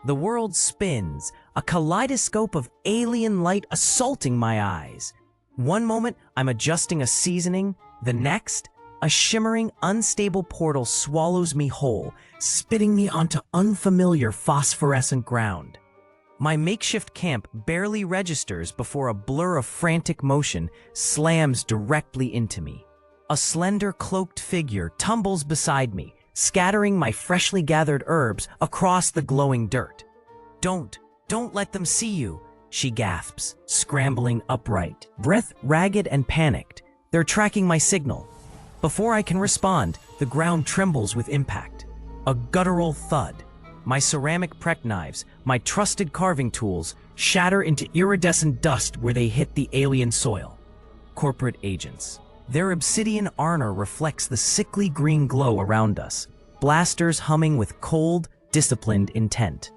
The world spins, a kaleidoscope of alien light assaulting my eyes. One moment, I'm adjusting a seasoning. The next, a shimmering, unstable portal swallows me whole, spitting me onto unfamiliar phosphorescent ground. My makeshift camp barely registers before a blur of frantic motion slams directly into me. A slender, cloaked figure tumbles beside me, scattering my freshly gathered herbs across the glowing dirt. Don't let them see you," she gasps, scrambling upright, breath ragged and panicked. They're tracking my signal. Before I can respond, the ground trembles with impact. A guttural thud. My ceramic prep knives, my trusted carving tools, shatter into iridescent dust where they hit the alien soil. Corporate agents. Their obsidian armor reflects the sickly green glow around us, blasters humming with cold, disciplined intent.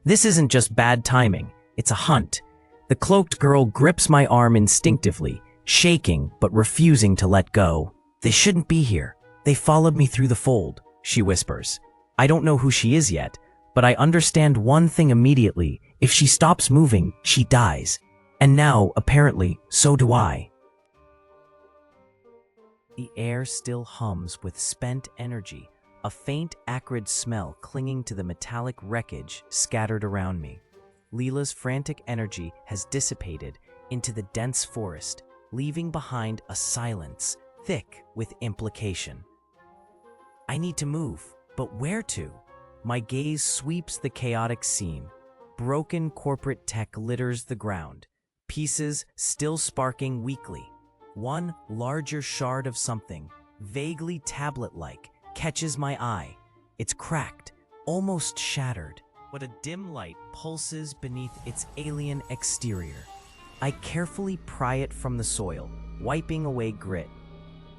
This isn't just bad timing, it's a hunt. The cloaked girl grips my arm instinctively, shaking but refusing to let go. "They shouldn't be here. They followed me through the fold," she whispers. I don't know who she is yet, but I understand one thing immediately. If she stops moving, she dies. And now, apparently, so do I. The air still hums with spent energy, a faint, acrid smell clinging to the metallic wreckage scattered around me. Leela's frantic energy has dissipated into the dense forest, leaving behind a silence thick with implication. I need to move, but where to? My gaze sweeps the chaotic scene. Broken corporate tech litters the ground, pieces still sparking weakly. One larger shard of something, vaguely tablet-like, catches my eye. It's cracked, almost shattered, but a dim light pulses beneath its alien exterior. I carefully pry it from the soil, wiping away grit.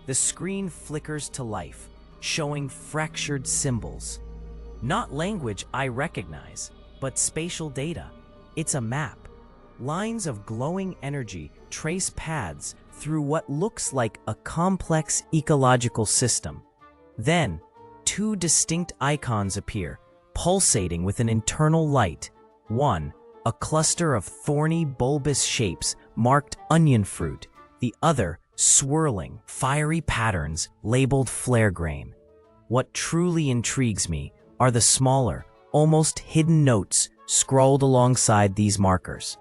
The screen flickers to life, showing fractured symbols. Not language I recognize, but spatial data. It's a map. Lines of glowing energy trace paths through what looks like a complex ecological system. Then, two distinct icons appear, pulsating with an internal light. One, a cluster of thorny, bulbous shapes marked onion fruit. The other, swirling, fiery patterns labeled Flaregrain. What truly intrigues me are the smaller, almost hidden notes scrawled alongside these markers.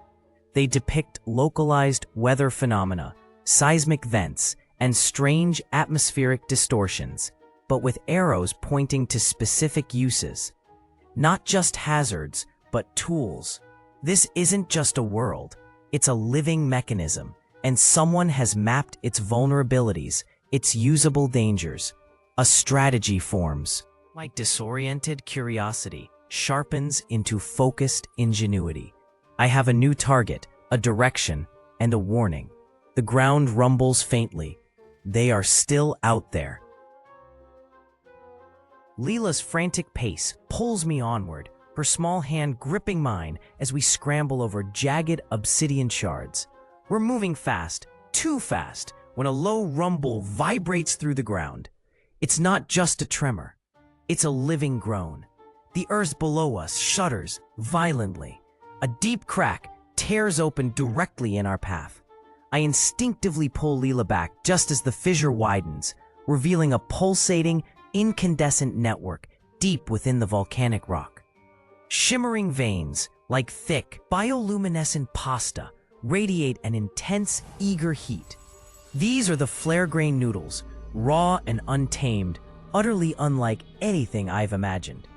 They depict localized weather phenomena, seismic vents, and strange atmospheric distortions, but with arrows pointing to specific uses. Not just hazards, but tools. This isn't just a world, it's a living mechanism, and someone has mapped its vulnerabilities, its usable dangers. A strategy forms. My disoriented curiosity sharpens into focused ingenuity. I have a new target, a direction, and a warning. The ground rumbles faintly. They are still out there. Leela's frantic pace pulls me onward, her small hand gripping mine as we scramble over jagged obsidian shards. We're moving fast, too fast, when a low rumble vibrates through the ground. It's not just a tremor. It's a living groan. The earth below us shudders violently. A deep crack tears open directly in our path. I instinctively pull Leela back just as the fissure widens, revealing a pulsating, incandescent network deep within the volcanic rock. Shimmering veins, like thick, bioluminescent pasta, radiate an intense, eager heat. These are the Flaregrain Noodles, raw and untamed, utterly unlike anything I've imagined.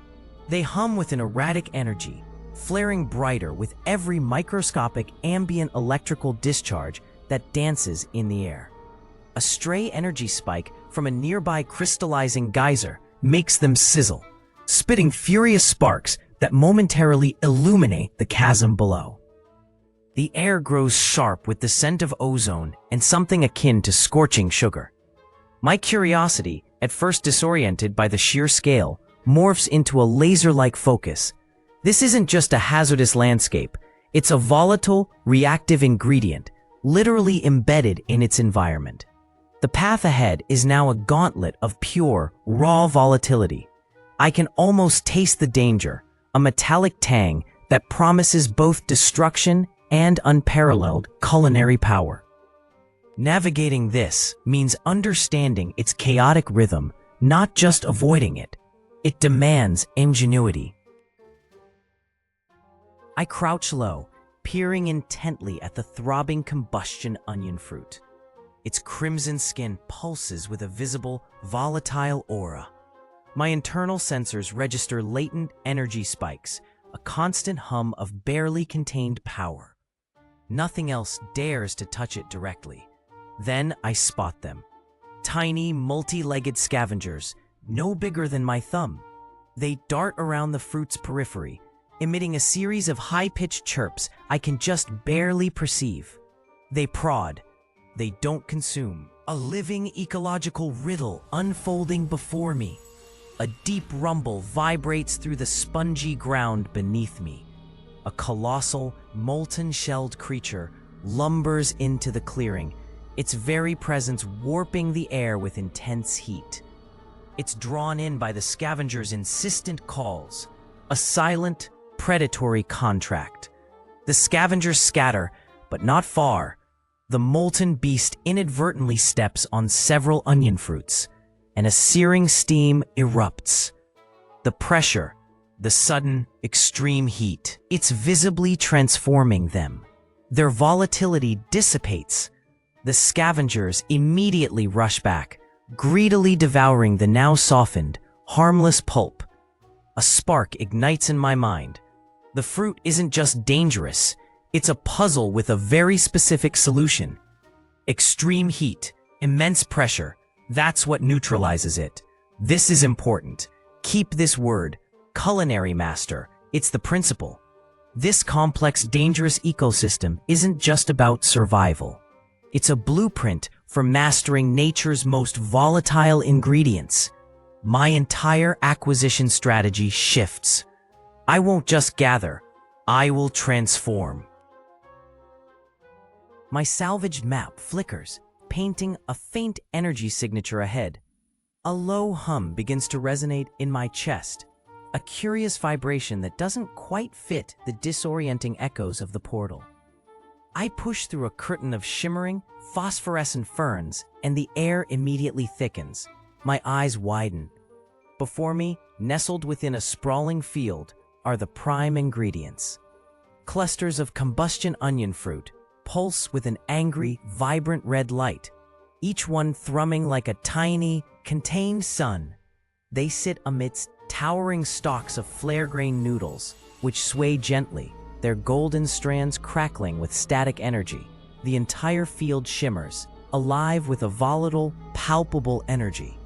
They hum with an erratic energy, flaring brighter with every microscopic ambient electrical discharge that dances in the air. A stray energy spike from a nearby crystallizing geyser makes them sizzle, spitting furious sparks that momentarily illuminate the chasm below. The air grows sharp with the scent of ozone and something akin to scorching sugar. My curiosity, at first disoriented by the sheer scale, morphs into a laser-like focus. This isn't just a hazardous landscape, it's a volatile, reactive ingredient, literally embedded in its environment. The path ahead is now a gauntlet of pure, raw volatility. I can almost taste the danger, a metallic tang that promises both destruction and unparalleled culinary power. Navigating this means understanding its chaotic rhythm, not just avoiding it. It demands ingenuity. I crouch low, peering intently at the throbbing combustion onion fruit. Its crimson skin pulses with a visible, volatile aura. My internal sensors register latent energy spikes, a constant hum of barely contained power. Nothing else dares to touch it directly. Then I spot them. Tiny, multi-legged scavengers, no bigger than my thumb. They dart around the fruit's periphery, emitting a series of high-pitched chirps I can just barely perceive. They prod. They don't consume. A living ecological riddle unfolding before me. A deep rumble vibrates through the spongy ground beneath me. A colossal, molten-shelled creature lumbers into the clearing, its very presence warping the air with intense heat. It's drawn in by the scavenger's insistent calls, a silent, predatory contract. The scavengers scatter, but not far. The molten beast inadvertently steps on several onion fruits, and a searing steam erupts. The pressure, the sudden, extreme heat, it's visibly transforming them. Their volatility dissipates. The scavengers immediately rush back, greedily devouring the now softened, harmless pulp. A spark ignites in my mind. The fruit isn't just dangerous, it's a puzzle with a very specific solution. Extreme heat, immense pressure, that's what neutralizes it. This is important. Keep this word, culinary master, it's the principle. This complex, dangerous ecosystem isn't just about survival. It's a blueprint for mastering nature's most volatile ingredients. My entire acquisition strategy shifts. I won't just gather, I will transform. My salvaged map flickers, painting a faint energy signature ahead. A low hum begins to resonate in my chest, a curious vibration that doesn't quite fit the disorienting echoes of the portal. I push through a curtain of shimmering, phosphorescent ferns, and the air immediately thickens. My eyes widen. Before me, nestled within a sprawling field, are the prime ingredients. Clusters of combustion onion fruit pulse with an angry, vibrant red light, each one thrumming like a tiny, contained sun. They sit amidst towering stalks of Flaregrain Noodles, which sway gently, their golden strands crackling with static energy. The entire field shimmers, alive with a volatile, palpable energy.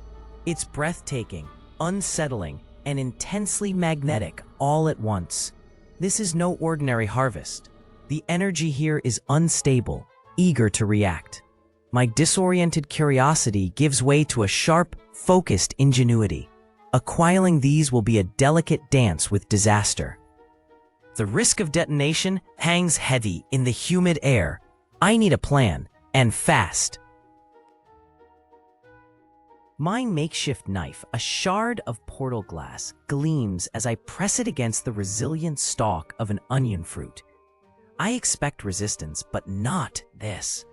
It's breathtaking, unsettling, and intensely magnetic all at once. This is no ordinary harvest. The energy here is unstable, eager to react. My disoriented curiosity gives way to a sharp, focused ingenuity. Acquiring these will be a delicate dance with disaster. The risk of detonation hangs heavy in the humid air. I need a plan, and fast. My makeshift knife, a shard of portal glass, gleams as I press it against the resilient stalk of an onion fruit. I expect resistance, but not this.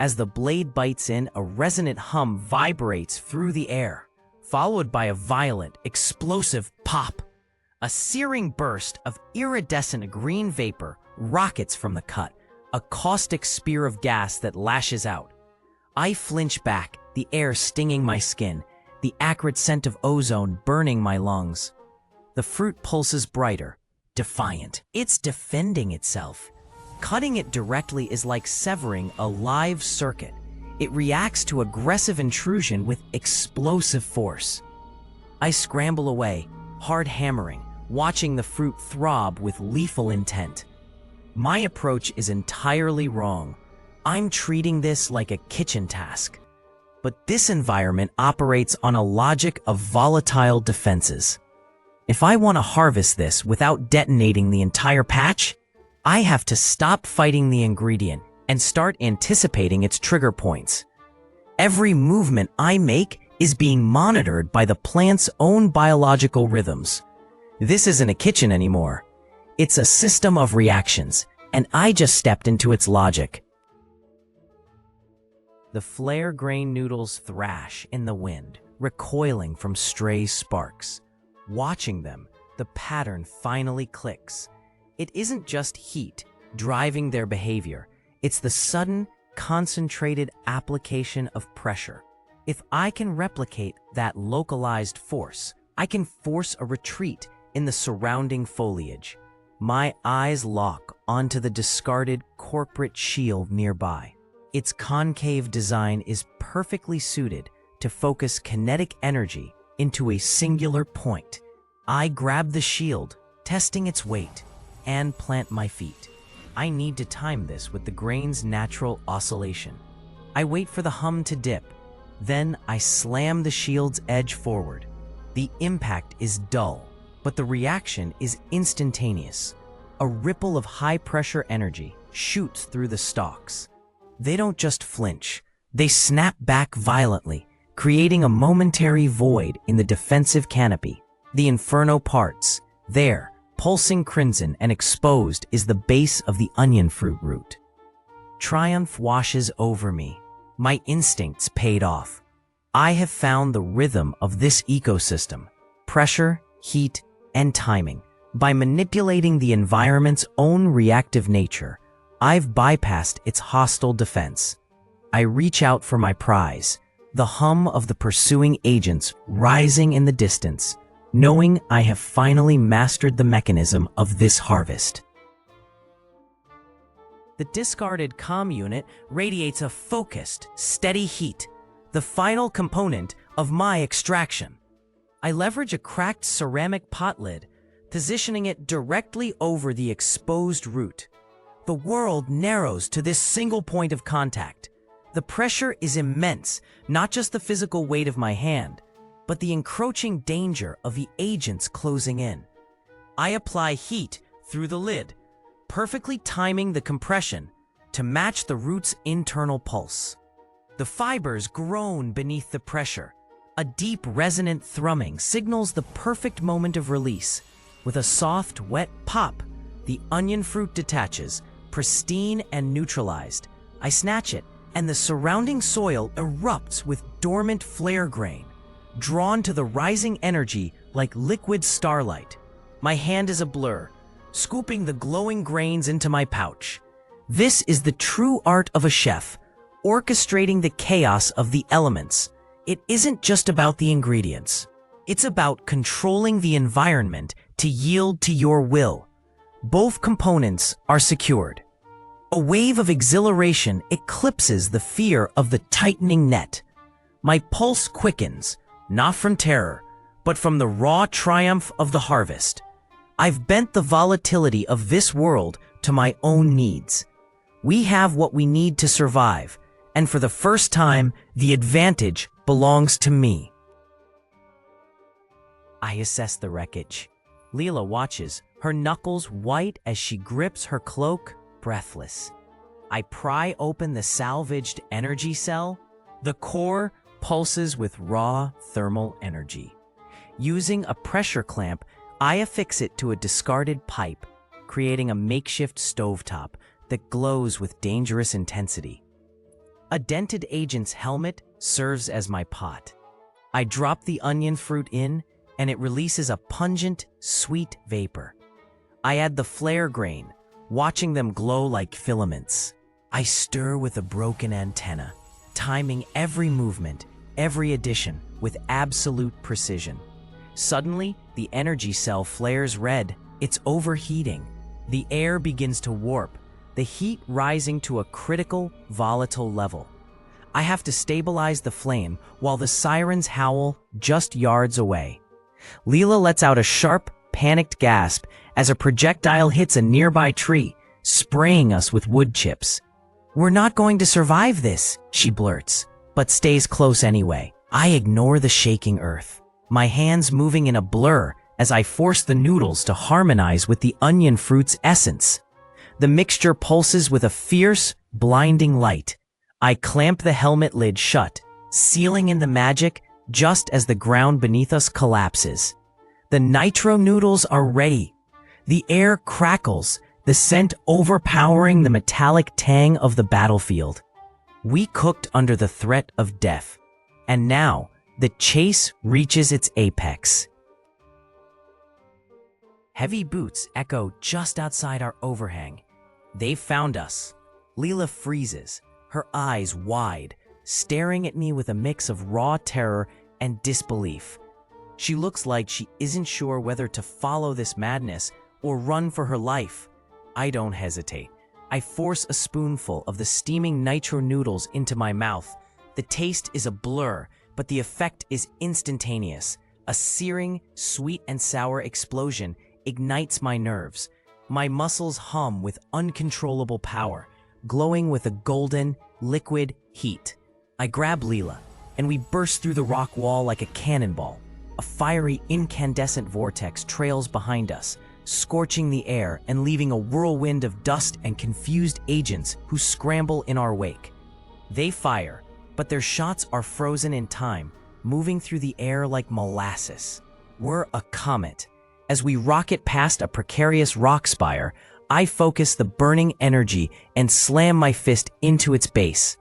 As the blade bites in, a resonant hum vibrates through the air, followed by a violent, explosive pop. A searing burst of iridescent green vapor rockets from the cut, a caustic spear of gas that lashes out. I flinch back, the air stinging my skin, the acrid scent of ozone burning my lungs. The fruit pulses brighter, defiant. It's defending itself. Cutting it directly is like severing a live circuit. It reacts to aggressive intrusion with explosive force. I scramble away, hard hammering, watching the fruit throb with lethal intent. My approach is entirely wrong. I'm treating this like a kitchen task. But this environment operates on a logic of volatile defenses. If I want to harvest this without detonating the entire patch, I have to stop fighting the ingredient and start anticipating its trigger points. Every movement I make is being monitored by the plant's own biological rhythms. This isn't a kitchen anymore. It's a system of reactions, and I just stepped into its logic. The Flaregrain Noodles thrash in the wind, recoiling from stray sparks. Watching them, the pattern finally clicks. It isn't just heat driving their behavior. It's the sudden, concentrated application of pressure. If I can replicate that localized force, I can force a retreat in the surrounding foliage. My eyes lock onto the discarded corporate shield nearby. Its concave design is perfectly suited to focus kinetic energy into a singular point. I grab the shield, testing its weight, and plant my feet. I need to time this with the grain's natural oscillation. I wait for the hum to dip. Then I slam the shield's edge forward. The impact is dull, but the reaction is instantaneous. A ripple of high-pressure energy shoots through the stalks. They don't just flinch. They snap back violently, creating a momentary void in the defensive canopy. The inferno parts. There, pulsing crimson and exposed, is the base of the onion fruit root. Triumph washes over me. My instincts paid off. I have found the rhythm of this ecosystem: pressure, heat, and timing. By manipulating the environment's own reactive nature, I've bypassed its hostile defense. I reach out for my prize, the hum of the pursuing agents rising in the distance, knowing I have finally mastered the mechanism of this harvest. The discarded comm unit radiates a focused, steady heat, the final component of my extraction. I leverage a cracked ceramic pot lid, positioning it directly over the exposed root. The world narrows to this single point of contact. The pressure is immense, not just the physical weight of my hand, but the encroaching danger of the agents closing in. I apply heat through the lid, perfectly timing the compression to match the root's internal pulse. The fibers groan beneath the pressure. A deep, resonant thrumming signals the perfect moment of release. With a soft, wet pop, the onion fruit detaches, pristine and neutralized. I snatch it, and the surrounding soil erupts with dormant flaregrain, drawn to the rising energy like liquid starlight. My hand is a blur, scooping the glowing grains into my pouch. This is the true art of a chef, orchestrating the chaos of the elements. It isn't just about the ingredients. It's about controlling the environment to yield to your will. Both components are secured. A wave of exhilaration eclipses the fear of the tightening net. My pulse quickens, not from terror, but from the raw triumph of the harvest. I've bent the volatility of this world to my own needs. We have what we need to survive, and for the first time, the advantage belongs to me. I assess the wreckage. Leela watches, her knuckles white as she grips her cloak, breathless. I pry open the salvaged energy cell. The core pulses with raw thermal energy. Using a pressure clamp, I affix it to a discarded pipe, creating a makeshift stovetop that glows with dangerous intensity. A dented agent's helmet serves as my pot. I drop the onion fruit in, and it releases a pungent, sweet vapor. I add the Flaregrain, watching them glow like filaments. I stir with a broken antenna, timing every movement, every addition with absolute precision. Suddenly, the energy cell flares red. It's overheating. The air begins to warp, the heat rising to a critical, volatile level. I have to stabilize the flame while the sirens howl just yards away. Leela lets out a sharp, panicked gasp as a projectile hits a nearby tree, spraying us with wood chips. "We're not going to survive this," she blurts, but stays close anyway. I ignore the shaking earth, my hands moving in a blur as I force the noodles to harmonize with the onion fruit's essence. The mixture pulses with a fierce, blinding light. I clamp the helmet lid shut, sealing in the magic just as the ground beneath us collapses. The Nitro Noodles are ready. The air crackles, the scent overpowering the metallic tang of the battlefield. We cooked under the threat of death, and now the chase reaches its apex. Heavy boots echo just outside our overhang. They've found us. Leela freezes, her eyes wide, staring at me with a mix of raw terror and disbelief. She looks like she isn't sure whether to follow this madness or run for her life. I don't hesitate. I force a spoonful of the steaming Nitro Noodles into my mouth. The taste is a blur, but the effect is instantaneous. A searing, sweet and sour explosion ignites my nerves. My muscles hum with uncontrollable power, glowing with a golden, liquid heat. I grab Leela, and we burst through the rock wall like a cannonball. A fiery, incandescent vortex trails behind us, scorching the air and leaving a whirlwind of dust and confused agents who scramble in our wake. They fire, but their shots are frozen in time, moving through the air like molasses. We're a comet. As we rocket past a precarious rock spire, I focus the burning energy and slam my fist into its base.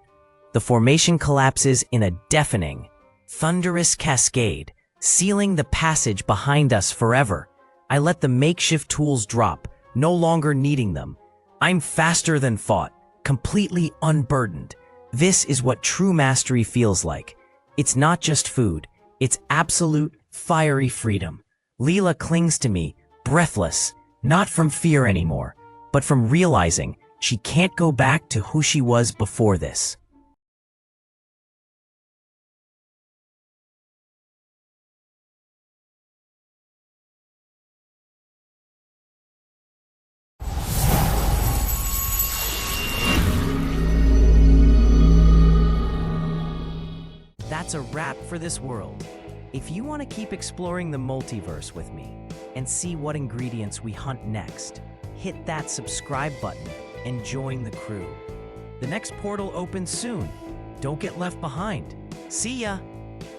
The formation collapses in a deafening, thunderous cascade, sealing the passage behind us forever. I let the makeshift tools drop, no longer needing them. I'm faster than thought, completely unburdened. This is what true mastery feels like. It's not just food, it's absolute, fiery freedom. Leela clings to me, breathless, not from fear anymore, but from realizing she can't go back to who she was before this. That's a wrap for this world. If you want to keep exploring the multiverse with me and see what ingredients we hunt next, hit that subscribe button and join the crew. The next portal opens soon. Don't get left behind. See ya!